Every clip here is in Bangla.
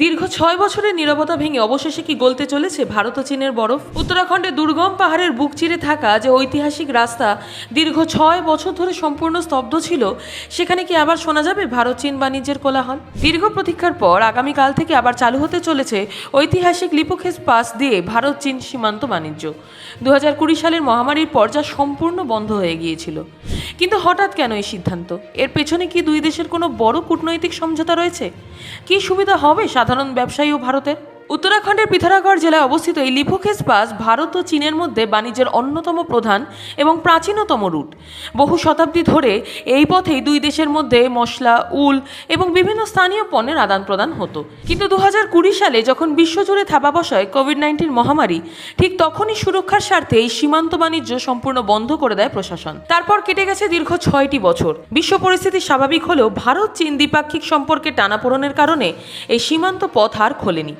দীর্ঘ 6 বছরের নীরবতা ভেঙে অবশেষে কি গলতে চলেছে ভারত ও চীনের বরফ? উত্তরাখণ্ডে দুর্গম পাহাড়ের বুক চিরে থাকা যে ঐতিহাসিক রাস্তা দীর্ঘ 6 বছর ধরে সম্পূর্ণ স্তব্ধ ছিল, সেখানে কি আবার শোনা যাবে ভারত চীন বাণিজ্যের কোলাহল? দীর্ঘ প্রতীক্ষার পর আগামীকাল থেকে আবার চালু হতে চলেছে ঐতিহাসিক লিপোখেস পাস দিয়ে ভারত চীন সীমান্ত বাণিজ্য। 2020 সালের মহামারীর পর যা সম্পূর্ণ বন্ধ হয়ে গিয়েছিল। কিন্তু হঠাৎ কেন এই সিদ্ধান্ত? এর পেছনে কি দুই দেশের কোনো বড় কূটনৈতিক সমঝোতা রয়েছে? কি সুবিধা হবে সাধারণ ব্যবসায়ী ও ভারতের? উত্তরাখণ্ডের পিথোরাগড় জেলায় অবস্থিত এই লিপোখেস পাস ভারত ও চীনের মধ্যে বাণিজ্যের অন্যতম প্রধান এবং প্রাচীনতম রুট। বহু শতাব্দী ধরে এই পথেই দুই দেশের মধ্যে মশলা, উল এবং বিভিন্ন স্থানীয় পণ্যের আদান প্রদান হতো। কিন্তু 2020 সালে যখন বিশ্বজুড়ে থাবা বসায় কোভিড-19 মহামারী, ঠিক তখনই সুরক্ষার স্বার্থে এই সীমান্ত বাণিজ্য সম্পূর্ণ বন্ধ করে দেয় প্রশাসন। তারপর কেটে গেছে দীর্ঘ 6টি বছর। বিশ্ব পরিস্থিতি স্বাভাবিক হলেও ভারত চীন দ্বিপাক্ষিক সম্পর্কে টানাপোড়েনের কারণে এই সীমান্ত পথ আর খোলেনি।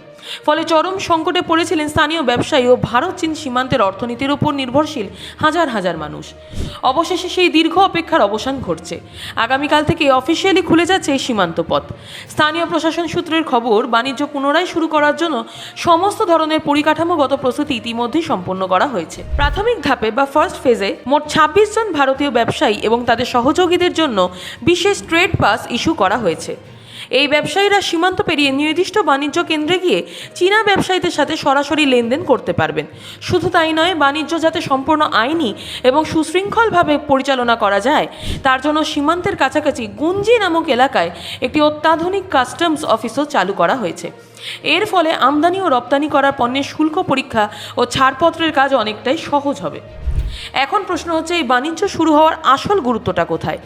ফলে চরম সংকটে পড়েছিলেন স্থানীয় ব্যবসায়ী ও ভারত চীন সীমান্তের অর্থনীতির উপর নির্ভরশীল হাজার হাজার মানুষ। অবশেষে সেই দীর্ঘ অপেক্ষার অবসান ঘটছে। আগামীকাল থেকে অফিসিয়ালি খুলে যাচ্ছে এই সীমান্ত পথ। স্থানীয় প্রশাসন সূত্রের খবর, বাণিজ্য পুনরায় শুরু করার জন্য সমস্ত ধরনের পরিকাঠামোগত প্রস্তুতি ইতিমধ্যেই সম্পন্ন করা হয়েছে। প্রাথমিক ধাপে বা ফার্স্ট ফেজে মোট 26 জন ভারতীয় ব্যবসায়ী এবং তাদের সহযোগীদের জন্য বিশেষ ট্রেড পাস ইস্যু করা হয়েছে। এই ব্যবসায়ীরা সীমান্ত পেরিয়ে নির্দিষ্ট বাণিজ্য কেন্দ্রে গিয়ে চীনা ব্যবসায়ীদের সাথে সরাসরি লেনদেন করতে পারবেন। শুধু তাই নয়, বাণিজ্য যাতে সম্পূর্ণ আইনি এবং সুশৃঙ্খলভাবে পরিচালনা করা যায়, তার জন্য সীমান্তের কাছাকাছি গুঞ্জি নামক এলাকায় একটি অত্যাধুনিক কাস্টমস অফিসও চালু করা হয়েছে। এর ফলে আমদানি ও রপ্তানি করার পণ্যের শুল্ক পরীক্ষা ও ছাড়পত্রের কাজ অনেকটাই সহজ হবে। এখন প্রশ্ন হচ্ছে, এই বাণিজ্য শুরু হওয়ার আসল গুরুত্বটা কোথায়?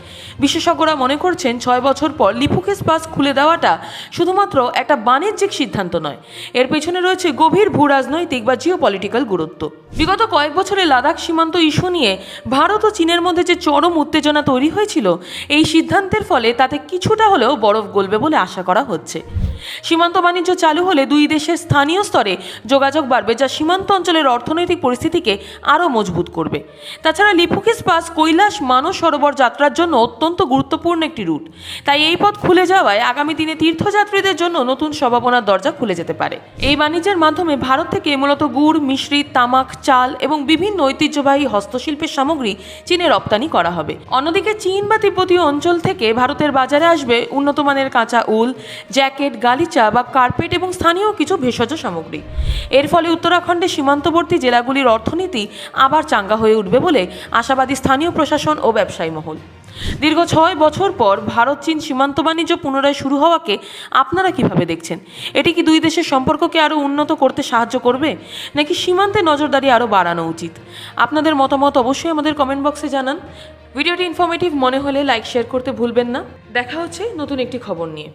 বিশেষজ্ঞরা মনে করছেন 6 বছর পর লিপোখেস পাস খুলে দেওয়াটা শুধুমাত্র একটা বাণিজ্যিক সিদ্ধান্ত নয়, এর পেছনে রয়েছে গভীর ভূরাজনৈতিক বা জিওপলিটিক্যাল গুরুত্ব। বিগত কয়েক বছরে লাদাখ সীমান্ত ইস্যু নিয়ে ভারত ও চীনের মধ্যে যে চরম উত্তেজনা তৈরি হয়েছিল, এই সিদ্ধান্তের ফলে তাতে কিছুটা হলেও বরফ গলবে বলে আশা করা হচ্ছে। সীমান্ত বাণিজ্য চালু হলে দুই দেশের স্থানীয় স্তরে যোগাযোগ বাড়বে, যা সীমান্ত অঞ্চলের অর্থনৈতিক পরিস্থিতিকে আরও মজবুত করবে। তাছাড়া লিপোখেস পাস কৈলাস মানস সরোবর যাত্রার জন্য অত্যন্ত গুরুত্বপূর্ণ একটি রুট। তাই এই পথ খুলে যাওয়ায় আগামী দিনে তীর্থযাত্রীদের জন্য নতুন সম্ভাবনার দরজা খুলে যেতে পারে। এই বাণিজ্যের মাধ্যমে ভারত থেকে মূলত গুড়, মিশ্রি, তামাক, চাল এবং বিভিন্ন ঐতিহ্যবাহী হস্তশিল্পের সামগ্রী চীনে রপ্তানি করা হবে। অন্যদিকে চীন বা তিব্বতীয় অঞ্চল থেকে ভারতের বাজারে আসবে উন্নত মানের কাঁচা উল, জ্যাকেট, গালিচা বা কার্পেট এবং স্থানীয় কিছু ভেষজ সামগ্রী। এর ফলে উত্তরাখণ্ডের সীমান্তবর্তী জেলাগুলির অর্থনীতি আবার চাঙ্গা হয়ে উঠবে বলে আশাবাদী স্থানীয় প্রশাসন ও ব্যবসায়ী মহল। দীর্ঘ 6 বছর পর ভারত চীন সীমান্ত বাণিজ্য পুনরায় শুরু হওয়াকে আপনারা কিভাবে দেখছেন? এটি কি দুই দেশের সম্পর্ককে আরও উন্নত করতে সাহায্য করবে, নাকি সীমান্তে নজরদারি আরও বাড়ানো উচিত? আপনাদের মতামত অবশ্যই আমাদের কমেন্ট বক্সে জানান। ভিডিওটি ইনফরমেটিভ মনে হলে লাইক, শেয়ার করতে ভুলবেন না। দেখা হচ্ছে নতুন একটি খবর নিয়ে।